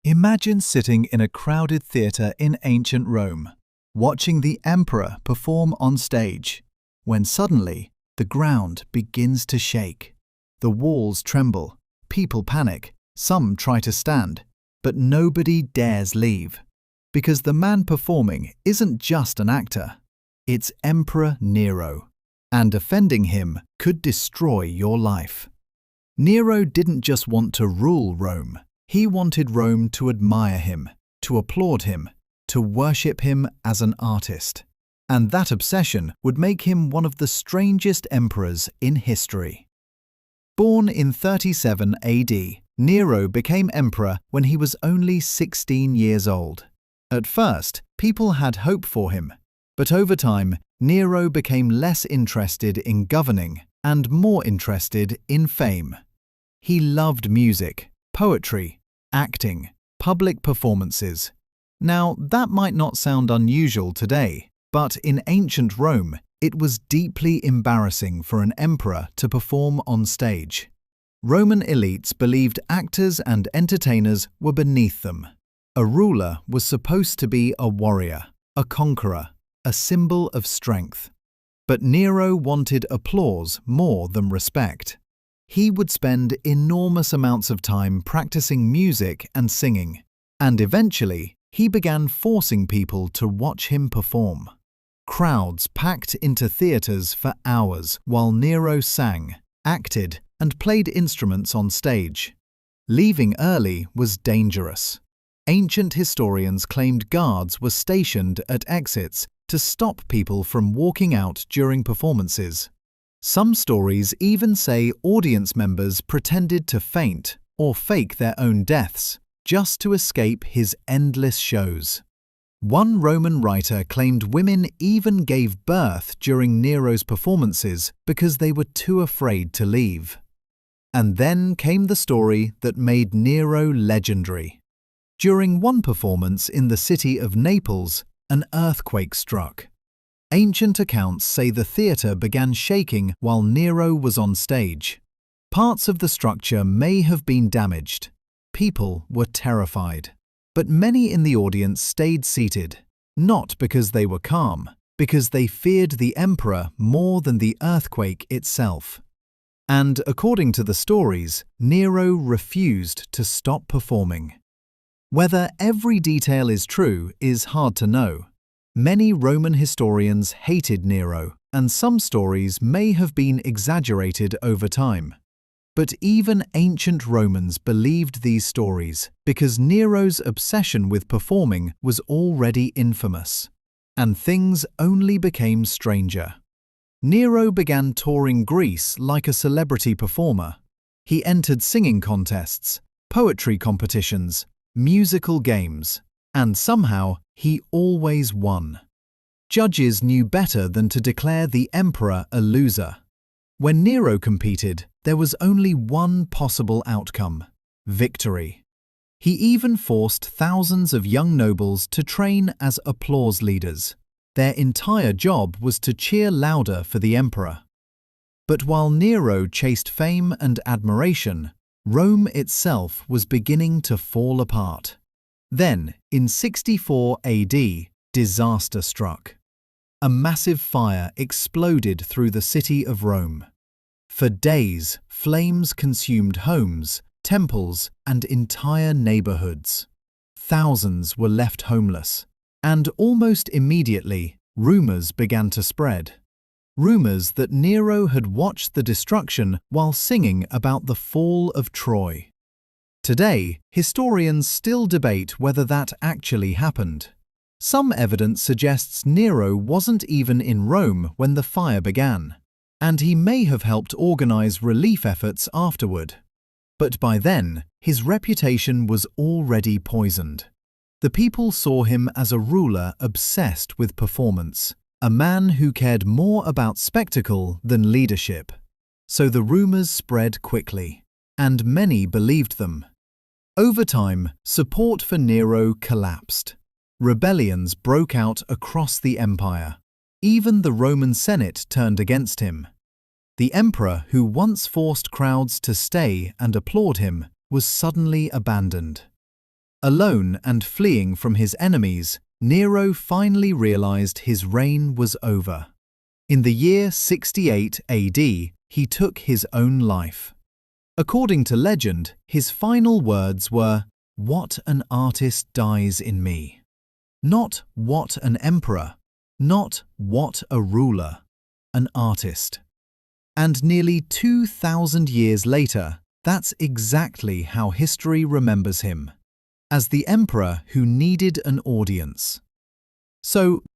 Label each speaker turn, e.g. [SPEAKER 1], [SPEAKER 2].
[SPEAKER 1] Imagine sitting in a crowded theatre in ancient Rome, watching the emperor perform on stage, when suddenly the ground begins to shake. The walls tremble, people panic, some try to stand, but nobody dares leave. Because the man performing isn't just an actor, it's Emperor Nero, and offending him could destroy your life. Nero didn't just want to rule Rome. He wanted Rome to admire him, to applaud him, to worship him as an artist. And that obsession would make him one of the strangest emperors in history. Born in 37 AD, Nero became emperor when he was only 16 years old. At first, people had hope for him, but over time, Nero became less interested in governing and more interested in fame. He loved music, poetry, acting, public performances. Now, that might not sound unusual today, but in ancient Rome, it was deeply embarrassing for an emperor to perform on stage. Roman elites believed actors and entertainers were beneath them. A ruler was supposed to be a warrior, a conqueror, a symbol of strength. But Nero wanted applause more than respect. He would spend enormous amounts of time practicing music and singing, and eventually he began forcing people to watch him perform. Crowds packed into theatres for hours while Nero sang, acted, and played instruments on stage. Leaving early was dangerous. Ancient historians claimed guards were stationed at exits to stop people from walking out during performances. Some stories even say audience members pretended to faint or fake their own deaths just to escape his endless shows. One Roman writer claimed women even gave birth during Nero's performances because they were too afraid to leave. And then came the story that made Nero legendary. During one performance in the city of Naples, an earthquake struck. Ancient accounts say the theatre began shaking while Nero was on stage. Parts of the structure may have been damaged. People were terrified. But many in the audience stayed seated, not because they were calm, because they feared the emperor more than the earthquake itself. And according to the stories, Nero refused to stop performing. Whether every detail is true is hard to know. Many Roman historians hated Nero, and some stories may have been exaggerated over time. But even ancient Romans believed these stories because Nero's obsession with performing was already infamous. And things only became stranger. Nero began touring Greece like a celebrity performer. He entered singing contests, poetry competitions, musical games, and somehow he always won. Judges knew better than to declare the emperor a loser. When Nero competed, there was only one possible outcome: victory. He even forced thousands of young nobles to train as applause leaders. Their entire job was to cheer louder for the emperor. But while Nero chased fame and admiration, Rome itself was beginning to fall apart. Then, in 64 AD, disaster struck. A massive fire exploded through the city of Rome. For days, flames consumed homes, temples, and entire neighborhoods. Thousands were left homeless, and almost immediately, rumors began to spread. Rumors that Nero had watched the destruction while singing about the fall of Troy. Today, historians still debate whether that actually happened. Some evidence suggests Nero wasn't even in Rome when the fire began, and he may have helped organize relief efforts afterward. But by then, his reputation was already poisoned. The people saw him as a ruler obsessed with performance, a man who cared more about spectacle than leadership. So the rumors spread quickly, and many believed them. Over time, support for Nero collapsed. Rebellions broke out across the empire. Even the Roman Senate turned against him. The emperor, who once forced crowds to stay and applaud him, was suddenly abandoned. Alone and fleeing from his enemies, Nero finally realized his reign was over. In the year 68 AD, he took his own life. According to legend, his final words were, "What an artist dies in me." Not what an emperor, not what a ruler, an artist. And nearly 2,000 years later, that's exactly how history remembers him, as the emperor who needed an audience. So,